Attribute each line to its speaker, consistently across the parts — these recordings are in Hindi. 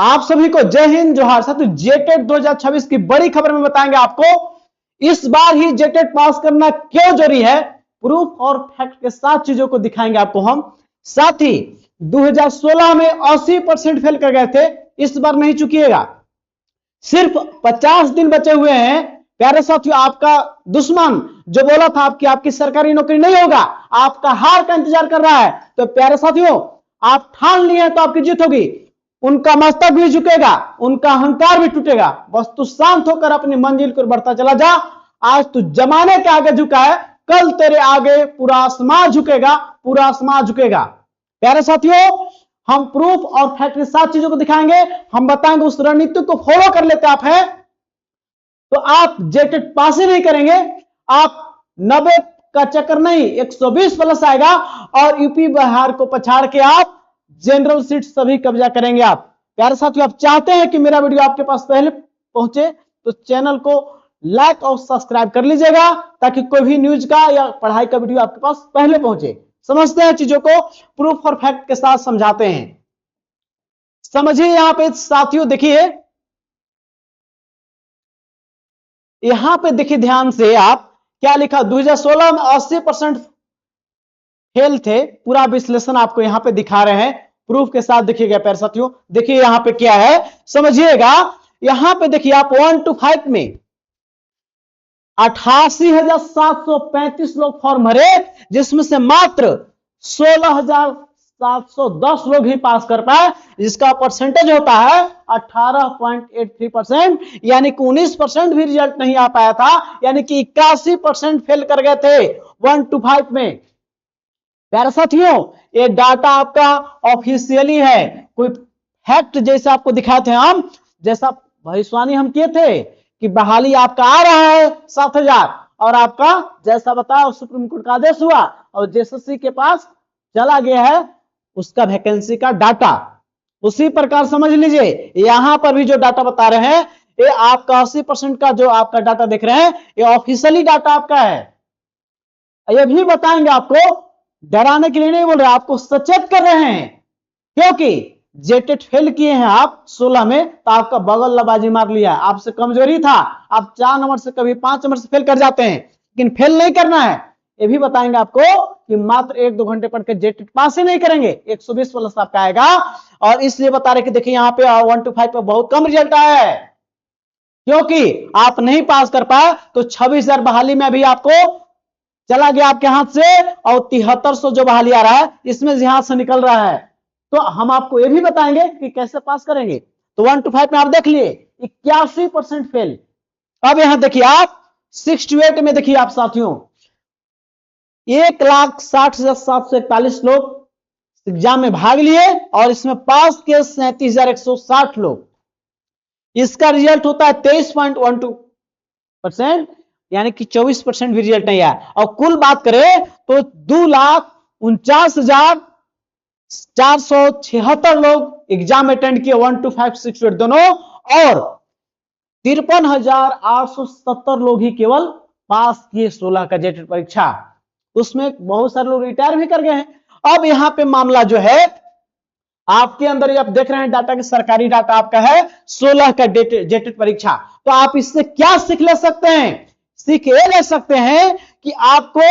Speaker 1: आप सभी को जय हिंद जोहार। साथियों, जेटेट 2026 की बड़ी खबर में बताएंगे आपको इस बार ही जेटेट पास करना क्यों जरूरी है। प्रूफ और फैक्ट के साथ चीजों को दिखाएंगे आपको हम। साथ ही 2016 में 80% फेल कर गए थे, इस बार नहीं चुकिएगा। सिर्फ 50 दिन बचे हुए हैं। प्यारे साथियों, आपका दुश्मन जो बोला था आपकी सरकारी नौकरी नहीं होगा, आपका हार का इंतजार कर रहा है, तो प्यारे साथियों आप ठान लिए हैं तो आपकी जीत होगी। उनका मस्तक भी झुकेगा, उनका अहंकार भी टूटेगा। बस तू शांत होकर अपनी मंजिल को बढ़ता चला जा। आज तू जमाने के आगे झुका है, कल तेरे आगे पूरा आसमान झुकेगा, पूरा आसमान झुकेगा। प्यारे साथियों, हम प्रूफ और फैक्ट के साथ चीजों को दिखाएंगे। हम बताएंगे उस रणनीति को फॉलो कर लेते आप हैं तो आप जेटेट पास ही नहीं करेंगे। आप 90 का चक्कर नहीं, 120 प्लस आएगा और यूपी बिहार को पछाड़ के आप जनरल सीट सभी कब्जा करेंगे आप। प्यारे साथियों, आप चाहते हैं कि मेरा वीडियो आपके पास पहले पहुंचे तो चैनल को लाइक और सब्सक्राइब कर लीजिएगा, ताकि कोई भी न्यूज का या पढ़ाई का वीडियो आपके पास पहले पहुंचे। समझते हैं चीजों को, प्रूफ और फैक्ट के साथ समझाते हैं। समझिए यहां पे साथियों, देखिए यहां पे देखिए ध्यान से, आप क्या लिखा, 2016 में 80% फेल थे। पूरा विश्लेषण आपको यहां पे दिखा रहे हैं, प्रूफ के साथ देखिएगा। प्यारे साथियों देखिए यहां पे क्या है, समझिएगा। यहां पे देखिए आप 1 to 5 में 88,735 लोग फॉर्म भरे, जिसमें से मात्र 16,710 लोग ही पास कर पाए, जिसका परसेंटेज होता है 18.83%, यानी कि 19% भी रिजल्ट नहीं आ पाया था, यानी कि 81% फेल कर गए थे 1 to 5 में। प्यारे साथियों, ये डाटा आपका ऑफिशियली है, कोई फैक्ट जैसे आपको दिखाए थे हम, जैसा भविष्यवाणी हम किए थे कि बहाली आपका आ रहा है 7,000, और आपका जैसा बताया सुप्रीम कोर्ट का आदेश हुआ और जेएसएससी के पास चला गया है उसका वैकेंसी का डाटा। उसी प्रकार समझ लीजिए यहां पर भी जो डाटा बता रहे हैं, ये आपका 80% का जो आपका डाटा देख रहे हैं, ये ऑफिशियली डाटा आपका है। ये भी बताएंगे आपको, डराने के लिए नहीं बोल रहे, आपको सचेत कर रहे हैं, क्योंकि जेटेट फेल किए हैं आप 16 में, तो आपका बगल लबाजी मार लिया, आपसे कमजोरी था। आप 4 नंबर से कभी 5 नंबर से फेल कर जाते हैं, लेकिन फेल नहीं करना है। ये भी बताएंगे आपको कि मात्र 1-2 घंटे पढ़ के जेटेट पास ही नहीं करेंगे, 120 प्लस आपका आएगा। और इसलिए बता रहे कि देखिए यहाँ पे 1 to 5 पे बहुत कम रिजल्ट आया है, क्योंकि आप नहीं पास कर पाए। तो 26,000 बहाली में अभी आपको चला गया आपके हाथ से, और 7300 जो बहाली आ रहा है इसमें हाथ से निकल रहा है। तो हम आपको यह भी बताएंगे कि कैसे पास करेंगे। तो 1 to 5 में आप देख लिए 81% फेल। अब यहां देखिए आप 6 to 8 में देखिए आप साथियों, 1,60,741 लोग एग्जाम में भाग लिए और इसमें पास के 37,160 लोग। इसका रिजल्ट होता है 23.12%, यानी कि 24% भी रिजल्ट नहीं आया। और कुल बात करें तो 2,49,476 लोग एग्जाम अटेंड किए 1 to 5, 6 to 8 दोनों, और 53,870 लोग ही केवल पास किए 16 का जेटेट परीक्षा। उसमें बहुत सारे लोग रिटायर भी कर गए हैं। अब यहां पे मामला जो है आपके अंदर, आप देख रहे हैं डाटा के सरकारी डाटा आपका है 16 का जेटेट परीक्षा। तो आप इससे क्या सीख ले सकते हैं? सीख ये ले सकते हैं कि आपको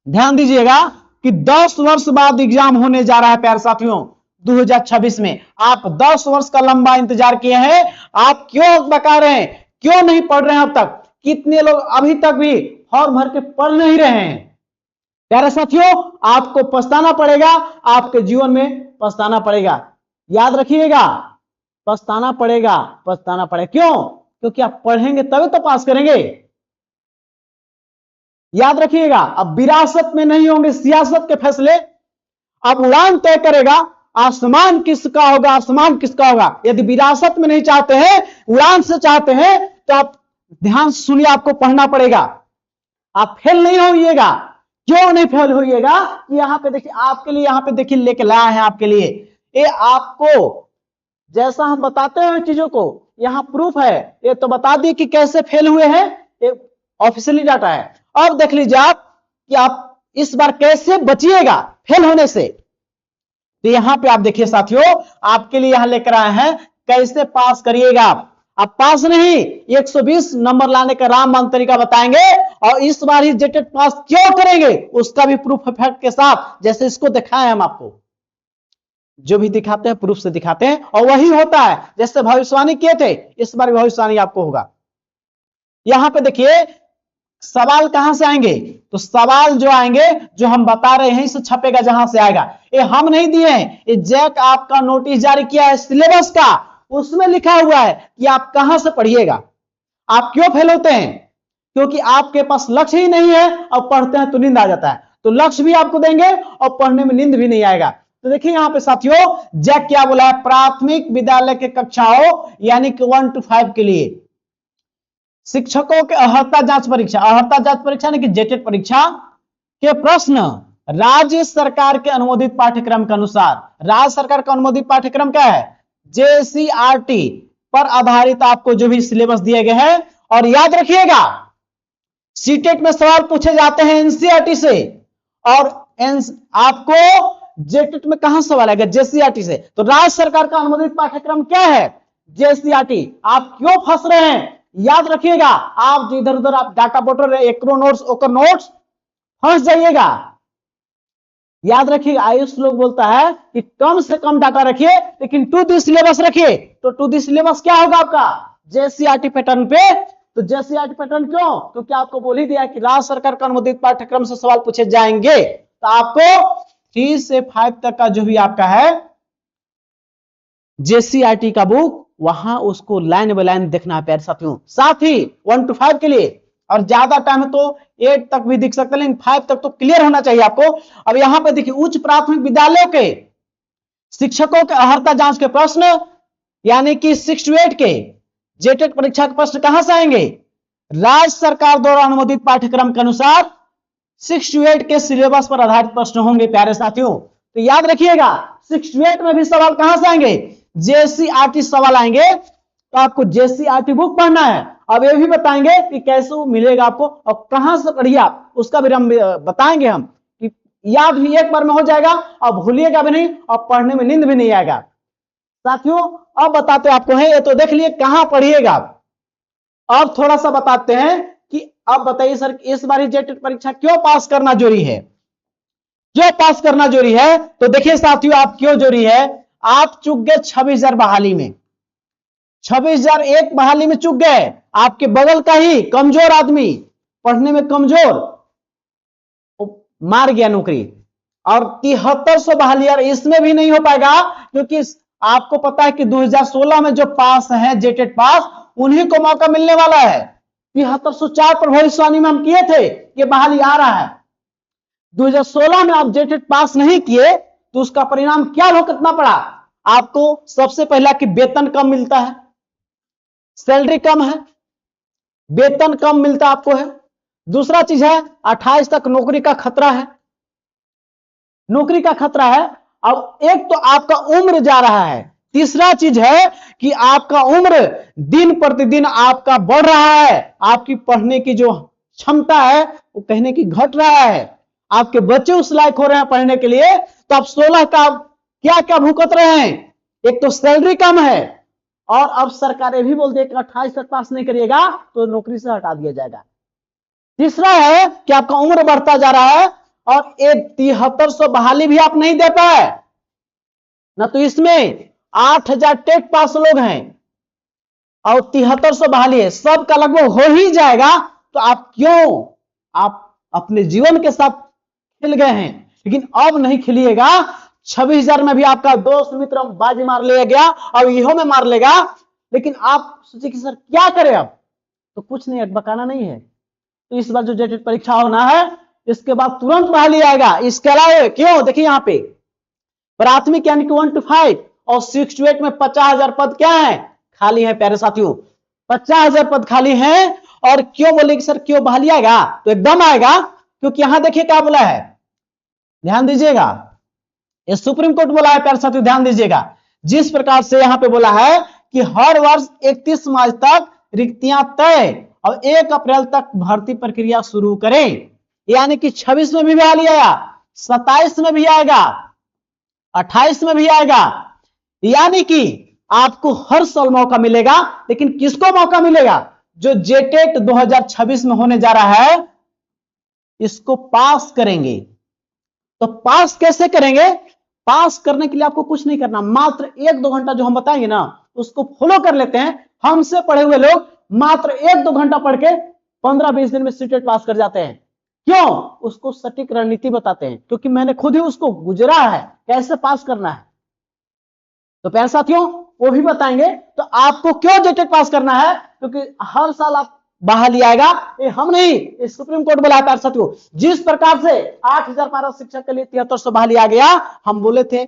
Speaker 1: ध्यान दीजिएगा कि 10 वर्ष बाद एग्जाम होने जा रहा है। प्यारे साथियों 2026 में आप 10 वर्ष का लंबा इंतजार किए हैं, आप क्यों बका रहे हैं, क्यों नहीं पढ़ रहे हैं? अब तक कितने लोग अभी तक भी फॉर्म भर के पढ़ नहीं रहे हैं? प्यारे साथियों आपको पछताना पड़ेगा, आपके जीवन में पछताना पड़ेगा। याद रखिएगा, पछताना पड़ेगा, पछताना पड़ेगा। क्यों? क्योंकि आप पढ़ेंगे तभी तो पास करेंगे। याद रखिएगा, अब विरासत में नहीं होंगे सियासत के फैसले। अब उड़ान तय करेगा आसमान किसका होगा, आसमान किसका होगा। यदि विरासत में नहीं चाहते हैं, उड़ान से चाहते हैं, तो आप ध्यान सुनिए, आपको पढ़ना पड़ेगा। आप फेल नहीं होइएगा। क्यों नहीं फेल होइएगा? यहां पे देखिए आपके लिए, यहां पे देखिए लेके लाया है आपके लिए। ये आपको जैसा हम बताते हैं चीजों को, यहां प्रूफ है। ये तो बता दिए कि कैसे फेल हुए हैं, ये ऑफिशियली डाटा है। अब देख लीजिए आप कि आप इस बार कैसे बचिएगा फेल होने से। तो यहां पे आप देखिए साथियों, आपके लिए यहां लेकर आए हैं कैसे पास करिएगा आप पास नहीं 120 नंबर लाने का रामबाण तरीका बताएंगे, और इस बार ही जेटेट पास क्यों करेंगे उसका भी प्रूफ फैक्ट के साथ, जैसे इसको दिखाएं हम आपको, जो भी दिखाते हैं प्रूफ से दिखाते हैं, और वही होता है जैसे भविष्यवाणी किए थे, इस बार भविष्यवाणी आपको होगा। यहां पे देखिए सवाल कहां से आएंगे, तो सवाल जो आएंगे जो हम बता रहे हैं इसे छपेगा जहां से आएगा, ये हम नहीं दिए हैं, ये जैक आपका नोटिस जारी किया है सिलेबस का, उसमें लिखा हुआ है कि आप कहां से पढ़िएगा। आप क्यों फेल होते हैं, क्योंकि आपके पास लक्ष्य ही नहीं है और पढ़ते हैं तो नींद आ जाता है, तो लक्ष्य भी आपको देंगे और पढ़ने में नींद भी नहीं आएगा। तो देखिए यहां पे साथियों जैक क्या बोला है, प्राथमिक विद्यालय के कक्षाओं यानी कि 1 to 5 के लिए शिक्षकों के अर्हता जांच परीक्षा यानी कि जेटेट परीक्षा के प्रश्न राज्य सरकार के अनुमोदित पाठ्यक्रम के अनुसार, राज्य सरकार का अनुमोदित पाठ्यक्रम क्या है, JCRT पर आधारित आपको जो भी सिलेबस दिए गए हैं, और याद रखिएगा सीटेट में सवाल पूछे जाते हैं एनसीईआरटी से, और आपको जेटेट में कहां सवाल आएगा, JCRT से। तो राज्य सरकार का अनुमोदित पाठ्यक्रम क्या है, JCRT। आप क्यों फंस रहे हैं, याद रखिएगा, आप इधर उधर आप डाटा बोटर एकरो नोट्स ओकर नोट्स फंस जाइएगा। याद रखिएगा आयुष लोग बोलता है कि कम से कम डाटा रखिए लेकिन टू दी सिलेबस रखिए, तो टू दी सिलेबस क्या होगा आपका, JCRT पैटर्न पे। तो JCRT पैटर्न क्यों, क्योंकि आपको बोल ही दिया कि राज्य सरकार का अनुमोदित पाठ्यक्रम से सवाल पूछे जाएंगे, तो आपको 3 से 5 तक का जो भी आपका है JCRT का बुक, वहां उसको लाइन बाय लाइन देखना है प्यारे साथियों। साथ ही 1 to 5 के लिए, और ज्यादा टाइम है तो 8 तक भी दिख सकता है, लेकिन 5 तक तो क्लियर होना चाहिए आपको। अब यहां पे देखिए उच्च प्राथमिक विद्यालयों के शिक्षकों के अर्हता जांच के प्रश्न यानी कि 6 to 8 के जेटेट परीक्षा के प्रश्न कहां से आएंगे, राज्य सरकार द्वारा अनुमोदित पाठ्यक्रम के अनुसार 6 to 8 के सिलेबस पर आधारित प्रश्न होंगे प्यारे साथियों। तो याद रखिएगा 6 to 8 में भी सवाल कहां से आएंगे, JCRT सवाल आएंगे, तो आपको JCRT बुक पढ़ना है। अब ये भी बताएंगे कि कैसे वो मिलेगा आपको और कहां से पढ़िए आप, उसका भी हम बताएंगे हम कि याद भी एक बार में हो जाएगा और भूलिएगा भी नहीं और पढ़ने में नींद भी नहीं आएगा। साथियों अब बताते आपको है, ये तो देख लिए कहां पढ़िएगा, अब थोड़ा सा बताते हैं कि अब बताइए सर इस बार जेटेट परीक्षा क्यों पास करना जरूरी है, क्यों पास करना जरूरी है। तो देखिए साथियों आप क्यों जरूरी है, आप चूक गए 26,000 बहाली में, 26,001 बहाली में चूक गए, आपके बगल का ही कमजोर आदमी, पढ़ने में कमजोर, मार गया नौकरी, और 7300 बहाली यार इसमें भी नहीं हो पाएगा, क्योंकि आपको पता है कि 2016 में जो पास है जेटेट पास उन्हीं को मौका मिलने वाला है। 7304 पर भविष्यवाणी में हम किए थे कि बहाली आ रहा है। 2016 में आप जेटेट पास नहीं किए तो उसका परिणाम क्या भुगतना पड़ा आपको, सबसे पहला कि वेतन कम मिलता है, सैलरी कम है, वेतन कम मिलता आपको है। दूसरा चीज है 28 तक नौकरी का खतरा है, नौकरी का खतरा है। अब एक तो आपका उम्र जा रहा है, तीसरा चीज है कि आपका उम्र दिन प्रतिदिन आपका बढ़ रहा है, आपकी पढ़ने की जो क्षमता है वो कहने की घट रहा है, आपके बच्चे उस लायक हो रहे हैं पढ़ने के लिए, तो आप 16 का क्या क्या भुगत रहे हैं, एक तो सैलरी कम है और अब सरकार ये भी बोल दे कि 28 तक पास नहीं करिएगा तो नौकरी से हटा दिया जाएगा। तीसरा है कि आपका उम्र बढ़ता जा रहा है और 7300 बहाली भी आप नहीं दे पाए ना, तो इसमें 8000 टेट पास लोग हैं और 7300 बहाली है, सबका लगभग हो ही जाएगा, तो आप क्यों, आप अपने जीवन के साथ खेल गए हैं, लेकिन अब नहीं खेलिएगा। 26,000 में भी आपका दोस्त मित्र बाजी मार लिया गया और इहो में मार लेगा, लेकिन आप सोचिए कि सर क्या करें अब, तो कुछ नहीं, बकाना नहीं है। तो इस बार जो जेटेट परीक्षा होना है इसके बाद तुरंत बहाली आएगा। इसके अलावा क्यों, देखिए यहां पे प्राथमिक यानी कि 1 to 5 और 6 to 8 में 50,000 पद क्या है, खाली है प्यारे साथियों, 50,000 पद खाली हैं। और क्यों बोले कि सर क्यों बहाली आएगा, तो एकदम आएगा, क्योंकि यहां देखिए क्या बोला है, ध्यान दीजिएगा, ये सुप्रीम कोर्ट बोला है प्यारे साथियों, ध्यान दीजिएगा, जिस प्रकार से यहां पे बोला है कि हर वर्ष 31 मार्च तक रिक्तियां तय और 1 अप्रैल तक भर्ती प्रक्रिया शुरू करें, यानी कि 26 में भी बहाली आया, 27 में भी आएगा, 28 में भी आएगा। यानी कि आपको हर साल मौका मिलेगा, लेकिन किसको मौका मिलेगा? जो जेटेट 2026 में होने जा रहा है, इसको पास करेंगे। तो पास कैसे करेंगे? पास करने के लिए आपको कुछ नहीं करना, मात्र 1-2 घंटा जो हम बताएंगे ना, उसको फॉलो कर लेते हैं। हमसे पढ़े हुए लोग मात्र 1-2 घंटा पढ़ के 15-20 दिन में सीटेट पास कर जाते हैं। क्यों? उसको सटीक रणनीति बताते हैं, क्योंकि मैंने खुद ही उसको गुजरा है, कैसे पास करना है। तो प्यारे साथियों, वो भी बताएंगे। तो आपको क्यों जेटेट पास करना है? क्योंकि हर साल आप बहाली आएगा, ये हम नहीं, ये सुप्रीम कोर्ट बोला है। प्यारे साथियों, जिस प्रकार से 8,000 पारा शिक्षक के लिए 7300 बहाली आ गया, हम बोले थे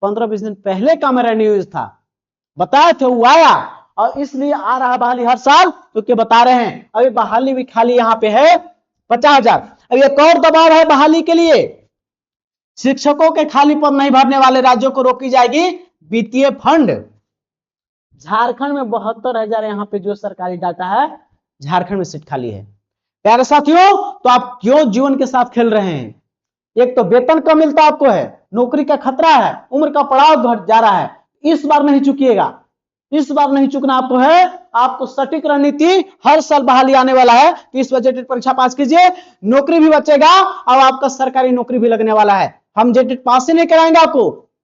Speaker 1: 15-20 दिन पहले का मेरा न्यूज था, बताए थे, वो आया। और इसलिए आ रहा है बहाली हर साल, क्योंकि बता रहे हैं अभी बहाली भी खाली यहां पे है 50,000। अब एक और दबाव है बहाली के लिए, शिक्षकों के खाली पद नहीं भरने वाले राज्यों को रोकी जाएगी वित्तीय फंड। झारखंड में 72,000 यहां पे जो सरकारी डाटा है, झारखंड में सीट खाली है। प्यारे साथियों, तो आप क्यों जीवन के साथ खेल रहे हैं? एक तो वेतन कम मिलता आपको है, नौकरी का खतरा है, उम्र का पड़ाव बढ़ जा रहा है। इस बार नहीं चुकिएगा, इस बार नहीं चुकना आपको है। आपको सटीक रणनीति, हर साल बहाली आने वाला है, तो इस बार जेटेट परीक्षा पास कीजिए, नौकरी भी बचेगा और आपका सरकारी नौकरी भी लगने वाला है। हम जेटेट पास ही नहीं कराएंगे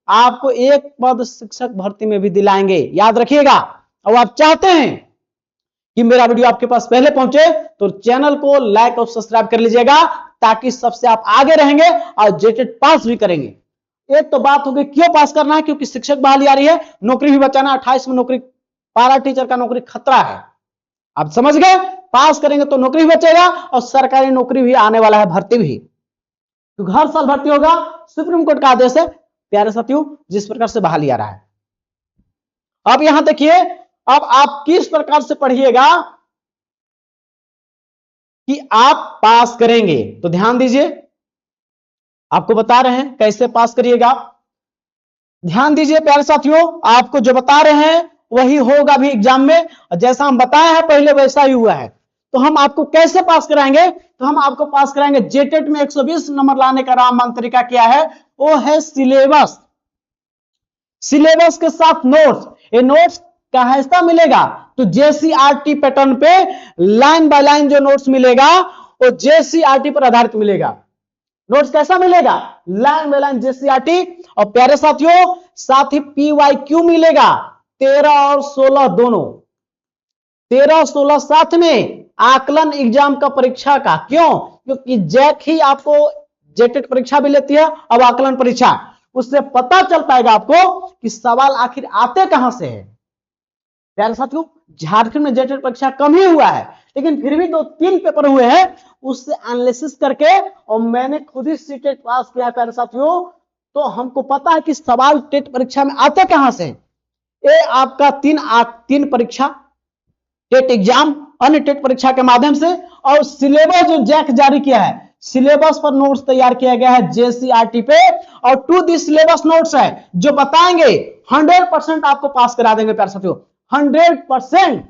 Speaker 1: आपको एक पद शिक्षक भर्ती में भी दिलाएंगे, याद रखिएगा। और आप चाहते हैं कि मेरा वीडियो आपके पास पहले पहुंचे, तो चैनल को लाइक और सब्सक्राइब कर लीजिएगा, ताकि सबसे आप आगे रहेंगे और जेटेट पास भी करेंगे। एक तो बात होगी क्यों पास करना है, क्योंकि शिक्षक बहाली आ रही है, नौकरी भी बचाना। 28 में नौकरी, पारा टीचर का नौकरी खतरा है, आप समझ गए। पास करेंगे तो नौकरी भी बचेगा और सरकारी नौकरी भी आने वाला है, भर्ती भी, क्योंकि हर साल भर्ती होगा, सुप्रीम कोर्ट का आदेश है। प्यारे साथियों, जिस प्रकार से बहाली आ रहा है, अब यहां देखिए, अब आप किस प्रकार से पढ़िएगा कि आप पास करेंगे। तो ध्यान दीजिए, आपको बता रहे हैं कैसे पास करिएगा। ध्यान दीजिए प्यारे साथियों, आपको जो बता रहे हैं वही होगा भी एग्जाम में, जैसा हम बताए हैं पहले वैसा ही हुआ है। तो हम आपको कैसे पास कराएंगे? तो हम आपको पास कराएंगे, जेटेट में 120 नंबर लाने का रामबाण तरीका क्या है? वो है सिलेबस। सिलेबस के साथ नोट्स। ये नोट्स कैसा मिलेगा? तो जेसीआरटी पैटर्न पे लाइन बाय लाइन जो नोट्स मिलेगा, वो जेसीआरटी पर आधारित मिलेगा। नोट्स कैसा मिलेगा? Line by line JCRT. और प्यारे साथियों, साथ ही पीवाईक्यू मिलेगा, 13 और 16 दोनों, 13-16 साथ में आकलन एग्जाम का परीक्षा का। क्यों? क्योंकि जैक ही आपको जेटेट परीक्षा भी लेती है, अब आकलन परीक्षा, उससे पता चल पाएगा आपको कि सवाल आखिर आते कहां से है। प्यारे साथियों, झारखंड में जेटेट परीक्षा कम ही हुआ है, लेकिन फिर भी 2-3 पेपर हुए हैं, उससे एनालिसिस करके, और मैंने खुद ही सीटेट पास किया है प्यारे साथियों, तो हमको पता है कि सवाल टेट परीक्षा में आते कहां से। ये आपका 3 परीक्षा, टेट एग्जाम, अन्य टेट परीक्षा के माध्यम से, और सिलेबस जो जैक जारी किया है, सिलेबस पर नोट्स तैयार किया गया है जेसीआरटी पे, और टू दी सिलेबस नोट्स है जो बताएंगे 100% आपको पास करा देंगे प्यारे साथियों, 100%।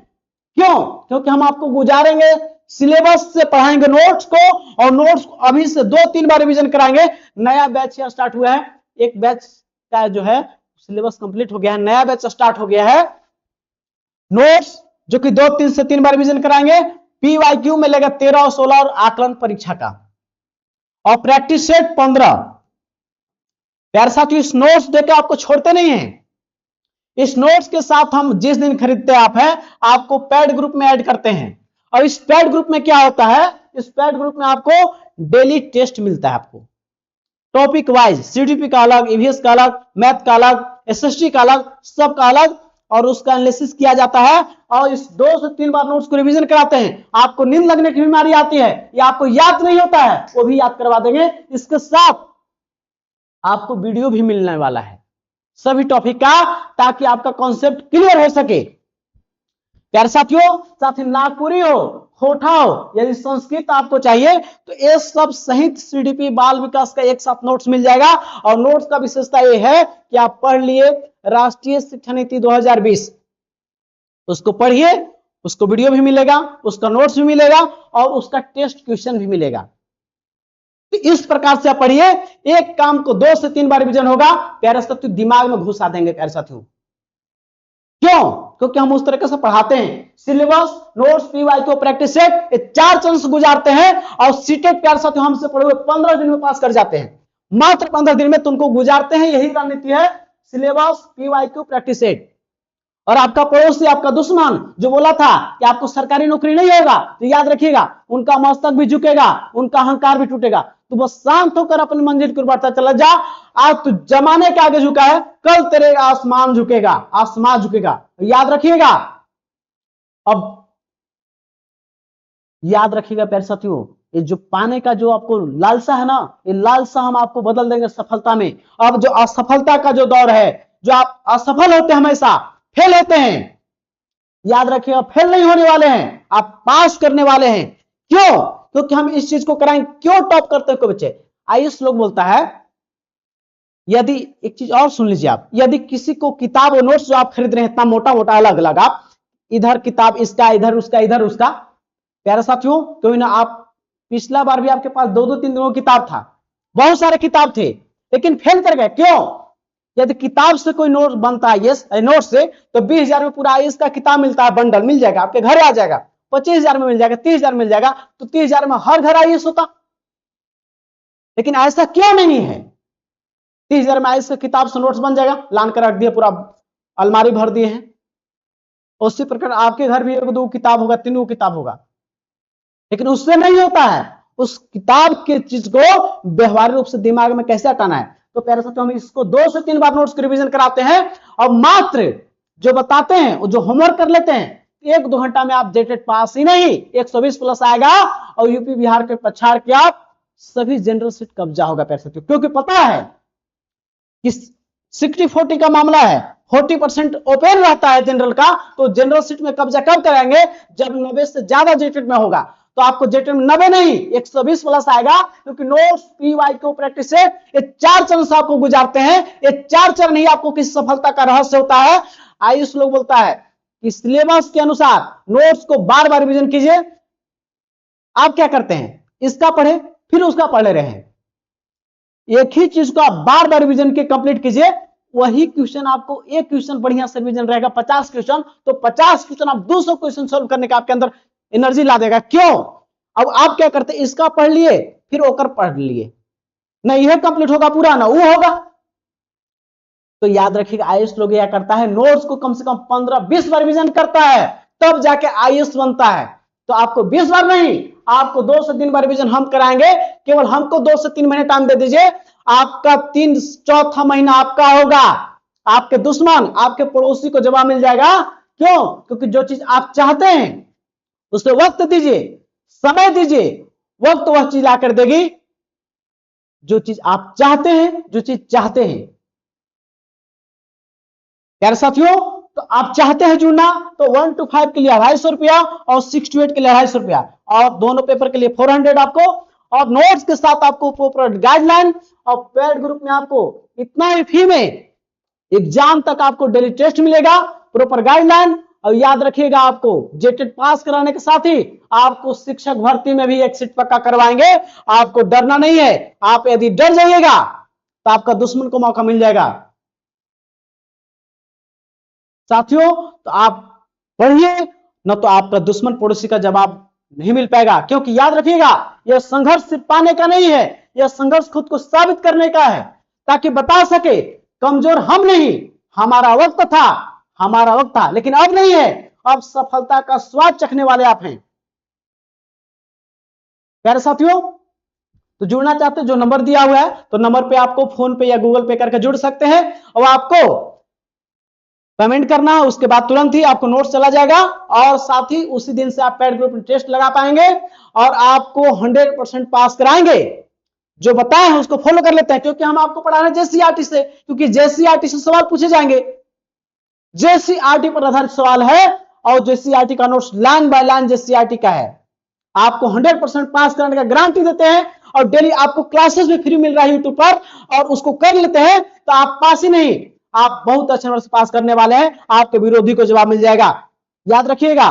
Speaker 1: क्यों? क्योंकि हम आपको गुजारेंगे, सिलेबस से पढ़ाएंगे नोट्स को, और नोट्स को अभी से 2-3 बार रिवीजन कराएंगे। नया बैच यहाँ स्टार्ट हुआ है, एक बैच का जो है सिलेबस कंप्लीट हो गया है, नया बैच स्टार्ट हो गया है। नोट्स जो कि 2 से 3 बार रिवीजन कराएंगे, पीवाईक्यू मिलेगा 13 और 16 और आकलन परीक्षा का, और प्रैक्टिस सेट 15। प्यारे साथियों, इस नोट्स देकर आपको छोड़ते नहीं हैं। इस नोट्स के साथ हम जिस दिन खरीदते आप हैं, आपको पैड ग्रुप में ऐड करते हैं। और इस पैड ग्रुप में क्या होता है? इस पैड ग्रुप में आपको डेली टेस्ट मिलता है, आपको टॉपिक वाइज, सीडीपी का अलग, ईवीएस का अलग, मैथ का अलग, एसएसटी का अलग, सबका अलग, और उसका एनालिसिस किया जाता है। और इस 2 से 3 बार नोट्स को रिवीजन कराते हैं। आपको नींद लगने की बीमारी आती है या आपको याद नहीं होता है, वो भी याद करवा देंगे। इसके साथ आपको वीडियो भी मिलने वाला है सभी टॉपिक का, ताकि आपका कॉन्सेप्ट क्लियर हो सके। प्यारे साथियों, साथ ही नागपुरी हो, होठा हो, यदि संस्कृत आपको चाहिए, तो ये सब सहित सीडीपी बाल विकास का एक साथ नोट्स मिल जाएगा। और नोट्स का विशेषता ये है कि आप पढ़ लिए राष्ट्रीय शिक्षा नीति 2020, उसको पढ़िए, उसको वीडियो भी मिलेगा, उसका नोट्स भी मिलेगा, और उसका टेस्ट क्वेश्चन भी मिलेगा। तो इस प्रकार से आप पढ़िए, एक काम को 2 से 3 बार रिवीजन होगा, प्यारे साथियों दिमाग में घुसा देंगे प्यारे साथियों। क्यों? क्योंकि हम उस तरीके से पढ़ाते हैं। Syllabus, notes, PYQ, practice set, ये 4 चरण से गुजारते हैं और सीटेट प्यारे साथियों हमसे पढ़े हुए 15 दिन में पास कर जाते हैं। मात्र 15 दिन में तुमको गुजारते हैं। यही रणनीति है सिलेबस, पीवाईक्यू, प्रैक्टिस सेट। और आपका पड़ोसी, आपका दुश्मन जो बोला था कि आपको सरकारी नौकरी नहीं होगा, तो याद रखिएगा, उनका मस्तक भी झुकेगा, उनका अहंकार भी टूटेगा। तो बस शांत होकर अपनी मंजिल की ओर बढ़ता चला जा। आज तू जमाने के आगे झुका है, कल तेरे आसमान झुकेगा, आसमान झुकेगा, याद रखिएगा। अब याद रखिएगा प्यारे साथियों, ये जो पाने का जो आपको लालसा है ना, ये लालसा हम आपको बदल देंगे सफलता में। अब जो असफलता का जो दौर है, जो आप असफल होते हैं, हमेशा फेल होते हैं, याद रखिएगा फेल नहीं होने वाले हैं, आप पास करने वाले हैं। क्यों? क्योंकि हम इस चीज को कराएंगे। क्यों टॉप करते हैं कोई बच्चे? आयुष लोग बोलता है, यदि एक चीज और सुन लीजिए आप, यदि किसी को किताब और नोट्स जो आप खरीद रहे हैं इतना मोटा मोटा अलग अलग, आप इधर किताब इसका, इधर उसका, इधर उसका, प्यारे साथियों क्यों ना आप, पिछला बार भी आपके पास 2-2 3 किताब था, बहुत सारे किताब थे, लेकिन फेल कर गए। क्यों? यदि किताब से कोई नोट बनता है, यस नोट से, तो 20,000 में पूरा आयुष का किताब मिलता है, बंडल मिल जाएगा, आपके घर आ जाएगा। 25,000 में मिल जाएगा, 30,000 मिल जाएगा, तो 30,000 में हर घर आयुष होता। लेकिन ऐसा क्यों नहीं है? 30,000 में आयुष का किताब से नोट्स बन जाएगा, लान कर रख दिया, पूरा अलमारी भर दिए हैं। उसी प्रकार आपके घर भी 1-2 किताब होगा, 3 किताब होगा, लेकिन उससे नहीं होता है। उस किताब के चीज को व्यवहारिक रूप से दिमाग में कैसे हटाना है। तो प्यारे साथियों हम इसको 2 से 3 बार नोट्स की रिवीजन कराते हैं, और मात्र जो बताते हैं, जो होमवर्क कर लेते हैं, 1-2 घंटा में आप जेटेट पास ही नहीं 120 प्लस आएगा, और यूपी बिहार के पछाड़ के आप सभी जनरल सीट कब्जा होगा प्यारे साथियों। क्योंकि पता है कि 60-40 का मामला है, 40% ओपन रहता है जनरल का, तो जनरल सीट में कब्जा कब कराएंगे? जब 90 से ज्यादा जेटेट में होगा। तो आपको जेटेट में 90 नहीं 120 प्लस आएगा, क्योंकि नोट्स, पीवाईक्यू, प्रैक्टिस सेट, ये 4 चरण से आपको गुजारते हैं। ये 4 चरण ही आपको किसी सफलता का रहस्य होता है। आयुष लोग बोलता है कि सिलेबस के अनुसार नोट्स को बार बार रिवीजन कीजिए। आप क्या करते हैं? इसका पढ़े फिर उसका पढ़े रहे, एक ही चीज को आप बार बार रिवीजन के कंप्लीट कीजिए। वही क्वेश्चन आपको, एक क्वेश्चन बढ़िया से रिवीजन रहेगा, 50 क्वेश्चन, तो 50 क्वेश्चन आप 200 क्वेश्चन सोल्व करने का आपके अंदर एनर्जी ला देगा। क्यों? अब आप क्या करते हैं? इसका पढ़ लिए फिर ओकर पढ़ लिए, नहीं यह कंप्लीट होगा पूरा, ना वो होगा। तो याद रखिएगा आयुष लोग यह करता है, नोट्स को कम से कम 15-20 बार रिवीजन करता है, तब जाके आयुष बनता है। तो आपको 20 बार नहीं, आपको 2 से 3 बार रिवीजन हम कराएंगे। केवल हमको 2 से 3 महीने टाइम दे दीजिए, आपका 3-4था महीना आपका होगा। आपके दुश्मन, आपके पड़ोसी को जवाब मिल जाएगा। क्यों? क्योंकि जो चीज आप चाहते हैं उसे वक्त दीजिए, समय दीजिए, वक्त वह चीज लाकर देगी जो चीज आप चाहते हैं, जो चीज चाहते हैं। प्यारे साथियों, तो आप चाहते हैं जुड़ना, तो 1 to 5 के लिए 250 रुपया और 6 to 8 के लिए 250 रुपया, और दोनों पेपर के लिए 400 आपको, और नोट्स के साथ आपको प्रॉपर गाइडलाइन, और पेड ग्रुप में आपको इतना ही फी में एग्जाम तक आपको डेली टेस्ट मिलेगा, प्रॉपर गाइडलाइन। और याद रखिएगा आपको जेटेट पास कराने के साथ ही आपको शिक्षक भर्ती में भी एक सीट पक्का करवाएंगे। आपको डरना नहीं है। आप यदि डर जाइएगा तो आपका दुश्मन को मौका मिल जाएगा। साथियों तो आप पढ़िए, न तो आपका दुश्मन पड़ोसी का जवाब नहीं मिल पाएगा। क्योंकि याद रखिएगा यह संघर्ष सिर्फ पाने का नहीं है, यह संघर्ष खुद को साबित करने का है, ताकि बता सके कमजोर हम नहीं, हमारा वक्त था, हमारा वक्त था, लेकिन अब नहीं है। अब सफलता का स्वाद चखने वाले आप हैं। प्यारे साथियों, तो जुड़ना चाहते हैं, जो नंबर दिया हुआ है तो नंबर पे आपको फोन पे या गूगल पे करके जुड़ सकते हैं, और आपको पेमेंट करना है, उसके बाद तुरंत ही आपको नोट्स चला जाएगा, और साथ ही उसी दिन से आप पेड ग्रुप में टेस्ट लगा पाएंगे, और आपको 100% पास कराएंगे। जो बताए हैं उसको फॉलो कर लेते हैं, क्योंकि हम आपको पढ़ा रहे हैं जेसीईआरटी से, क्योंकि जेसीईआरटी से सवाल पूछे जाएंगे। जेसीईआरटी पर आधारित सवाल है, और जेसीईआरटी का notes line by line JCERT का है। आपको 100% पास कराने का गारंटी देते हैं, और डेली आपको क्लासेस भी फ्री मिल रहा है यूट्यूब पर, और उसको कर लेते हैं तो आप पास ही नहीं, आप बहुत अच्छे नंबर से पास करने वाले हैं। आपके विरोधी को जवाब मिल जाएगा। याद रखिएगा,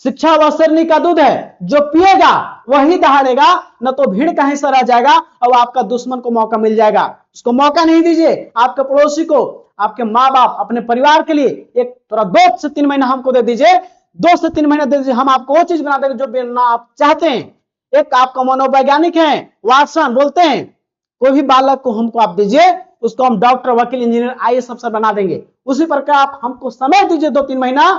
Speaker 1: शिक्षा वह शेरनी का दूध है, जो पिएगा वही दहाड़ेगा, न तो भीड़ कहीं से रह जाएगा और आपका दुश्मन को मौका मिल जाएगा। उसको मौका नहीं दीजिए, आपके पड़ोसी को, आपके माँ बाप, अपने परिवार के लिए एक थोड़ा 2 से 3 महीना हमको दे दीजिए, 2 से 3 महीना दे दीजिए, हम आपको वो चीज बना देंगे जो बनना आप चाहते हैं। एक आपका मनोवैज्ञानिक है वाटसन, बोलते हैं कोई भी बालक को हमको आप दीजिए, उसको हम डॉक्टर, वकील, इंजीनियर, आईएएस अफसर बना देंगे। उसी प्रकार आप हमको समय दीजिए 2-3 महीना,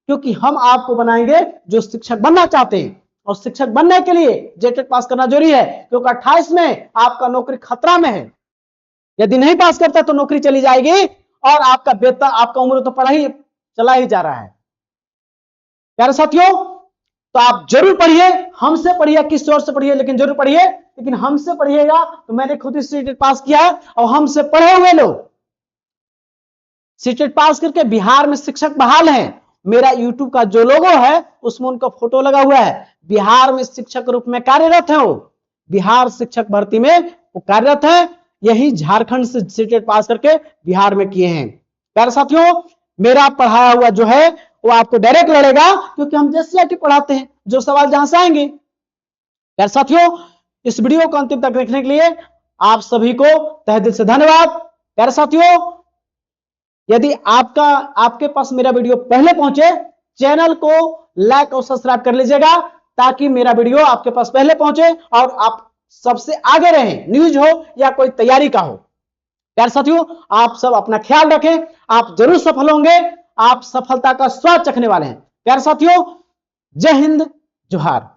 Speaker 1: क्योंकि हम आपको बनाएंगे जो शिक्षक बनना चाहते हैं। और शिक्षक बनने के लिए जेटेट पास करना जरूरी है, क्योंकि 28 में आपका नौकरी खतरा में है। यदि नहीं पास करता तो नौकरी चली जाएगी और आपका वेतन, आपका उम्र तो पढ़ा ही चला ही जा रहा है। प्यारे साथियों, तो आप जरूर पढ़िए, हमसे पढ़िए, किस ओर से पढ़िए, लेकिन जरूर पढ़िए। लेकिन हमसे पढ़िएगा तो मैंने खुद ही सीटेट पास किया है, और हमसे पढ़े हुए लोग सीटेट पास करके बिहार में शिक्षक बहाल हैं। मेरा यूट्यूब का जो लोगो है उसमें उनका फोटो लगा हुआ है। बिहार में शिक्षक रूप में कार्यरत है, वो बिहार शिक्षक भर्ती में वो कार्यरत है। यही झारखंड से सीटेट पास करके बिहार में किए हैं। प्यारे साथियों, मेरा पढ़ाया हुआ जो है वो आपको डायरेक्ट लड़ेगा, क्योंकि हम जेसीईआरटी पढ़ाते हैं, जो सवाल जहां से आएंगे। प्यारे साथियों, इस वीडियो को अंतिम तक देखने के लिए आप सभी को तहे दिल से धन्यवाद। प्यारे साथियों, यदि आपके पास मेरा वीडियो पहले पहुंचे, चैनल को लाइक और सब्सक्राइब कर लीजिएगा, ताकि मेरा वीडियो आपके पास पहले पहुंचे और आप सबसे आगे रहें, न्यूज हो या कोई तैयारी का हो। प्यारे साथियों, आप सब अपना ख्याल रखें, आप जरूर सफल होंगे, आप सफलता का स्वाद चखने वाले हैं। प्यारे साथियों, जय हिंद, जोहार।